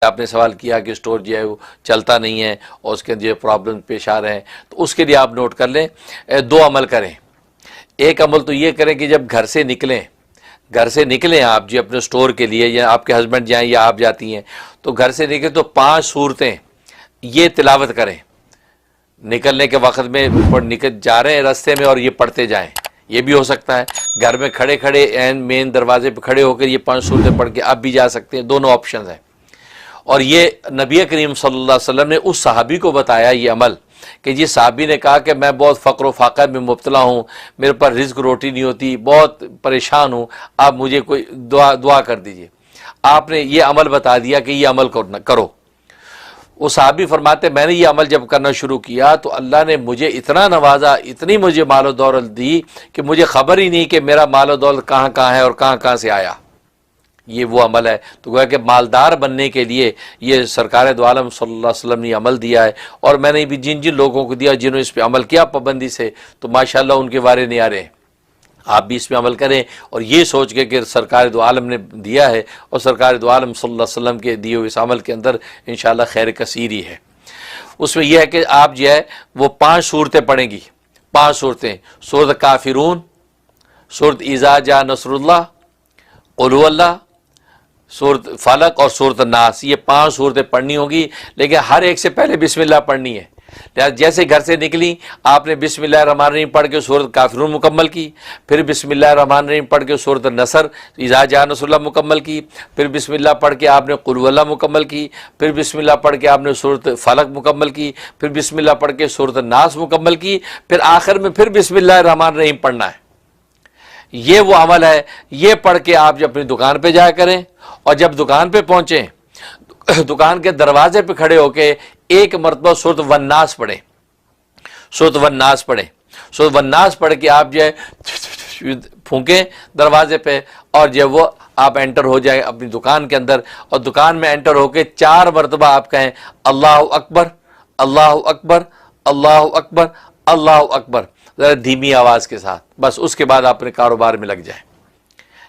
آپ نے سوال کیا کہ اسٹور جو ہے وہ چلتا نہیں ہے اور اس کے جو پرابلم پیش آ رہے ہیں، تو اس کے لیے آپ نوٹ کر لیں، دو عمل کریں۔ ایک عمل تو یہ کریں کہ جب گھر سے نکلیں آپ جی اپنے اسٹور کے لیے، یا آپ کے ہسبینڈ جائیں یا آپ جاتی ہیں، تو گھر سے نکلیں تو 5 صورتیں یہ تلاوت کریں، نکلنے کے وقت میں نکل جا رہے ہیں راستے میں اور یہ پڑھتے جائیں۔ یہ بھی ہو سکتا ہے گھر میں کھڑے مین دروازے پہ کھڑے ہو کر یہ 5 صورتیں پڑھ کے آپ بھی جا سکتے ہیں، دونوں آپشنز ہیں۔ اور یہ نبی کریم صلی اللہ علیہ وسلم نے اس صحابی کو بتایا یہ عمل، کہ جی صحابی نے کہا کہ میں بہت فقر و فاقہ میں مبتلا ہوں، میرے پر رزق روٹی نہیں ہوتی، بہت پریشان ہوں، آپ مجھے کوئی دعا کر دیجئے۔ آپ نے یہ عمل بتا دیا کہ یہ عمل کرو۔ وہ صحابی فرماتے میں نے یہ عمل جب کرنا شروع کیا تو اللہ نے مجھے اتنا نوازا، اتنی مجھے مال و دولت دی کہ مجھے خبر ہی نہیں کہ میرا مال و دولت کہاں کہاں ہے اور کہاں کہاں سے آیا۔ یہ وہ عمل ہے۔ تو گویا کہ مالدار بننے کے لیے یہ سرکار دو عالم صلی اللہ علیہ وسلم نے عمل دیا ہے، اور میں نے بھی جن لوگوں کو دیا جنہوں نے اس پہ عمل کیا پابندی سے، تو ماشاءاللہ ان کے وارے نہیں آ رہے ہیں۔ آپ بھی اس پہ عمل کریں اور یہ سوچ کے کہ سرکار دو عالم نے دیا ہے، اور سرکار دو عالم صلی اللہ علیہ وسلم کے دیے ہوئے اس عمل کے اندر انشاءاللہ خیر کثیر ہی ہے۔ اس میں یہ ہے کہ آپ جو ہے وہ 5 صورتیں پڑھیں گی، 5 صورتیں، سورۃ کافرون، سورۃ اذا جاء نصر اللہ، قل هو اللہ، سورۃ فلق اور سورۃ الناس، یہ 5 صورتیں پڑھنی ہوگی، لیکن ہر ایک سے پہلے بسم اللہ پڑھنی ہے۔ جیسے گھر سے نکلی آپ نے بسم اللہ الرحمن الرحیم پڑھ کے سورۃ کافرون مکمل کی، پھر بسم اللہ الرحمن الرحیم پڑھ کے سورۃ النصر اذا جاء نصر اللہ مکمل کی، پھر بسم اللہ پڑھ کے آپ نے قل هو اللہ مکمل کی، پھر بسم اللہ پڑھ کے آپ نے سورۃ فلق مکمل کی، پھر بسم اللہ پڑھ کے سورۃ الناس مکمل کی، پھر آخر میں پھر بسم اللہ الرحمن الرحیم پڑھنا ہے۔ یہ وہ عمل ہے، یہ پڑھ کے آپ جب اپنی دکان پہ جایا کریں، اور جب دکان پہ پہنچیں دکان کے دروازے پہ کھڑے ہو کے ایک مرتبہ سورۃ والناس پڑھیں، سورۃ والناس پڑھیں، سورۃ والناس پڑھ کے آپ جو ہے پھونکیں دروازے پہ، اور جو وہ آپ انٹر ہو جائیں اپنی دکان کے اندر، اور دکان میں انٹر ہو کے 4 مرتبہ آپ کہیں اللہ اکبر، اللہ اکبر، اللہ اکبر، اللہ اکبر، ذرا دھیمی آواز کے ساتھ، بس اس کے بعد آپ اپنے کاروبار میں لگ جائیں۔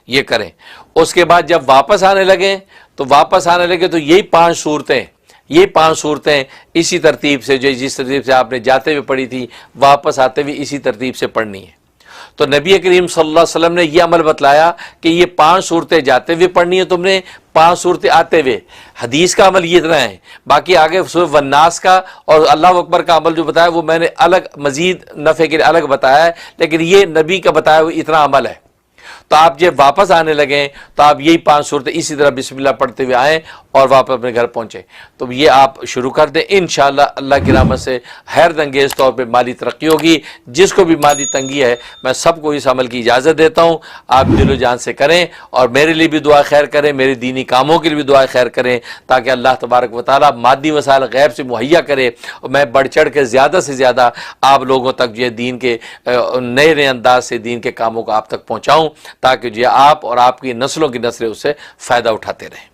یہ کریں۔ اس کے بعد جب واپس آنے لگیں تو یہی 5 صورتیں اسی ترتیب سے، جو جس ترتیب سے آپ نے جاتے ہوئے پڑھی تھی، واپس آتے ہوئے اسی ترتیب سے پڑھنی ہے۔ تو نبی کریم صلی اللہ علیہ وسلم نے یہ عمل بتلایا کہ یہ 5 صورتیں جاتے ہوئے پڑھنی ہے تم نے، 5 صورتیں آتے ہوئے۔ حدیث کا عمل یہ اتنا ہے، باقی آگے سورۃ والناس کا اور اللہ اکبر کا عمل جو بتایا وہ میں نے الگ مزید نفع کے لیے الگ بتایا ہے، لیکن یہ نبی کا بتایا ہوا اتنا عمل ہے۔ تو آپ جب واپس آنے لگیں تو آپ یہی 5 صورتیں اسی طرح بسم اللہ پڑھتے ہوئے آئیں اور واپس اپنے گھر پہنچیں۔ تو یہ آپ شروع کر دیں، انشاءاللہ اللہ کی رحمت سے حیرت انگیز طور پہ مالی ترقی ہوگی۔ جس کو بھی مالی تنگی ہے میں سب کو اس عمل کی اجازت دیتا ہوں، آپ دل و جان سے کریں، اور میرے لیے بھی دعا خیر کریں، میرے دینی کاموں کے لیے بھی دعا خیر کریں، تاکہ اللہ تبارک و تعالیٰ مادی وسائل غیب سے مہیا کرے، اور میں بڑھ چڑھ کے زیادہ سے زیادہ آپ لوگوں تک جو دین کے نئے انداز سے دین کے کاموں کو آپ تک پہنچاؤں، تاکہ جو آپ اور آپ کی نسلوں کی نسلیں اس سے فائدہ اٹھاتے رہیں۔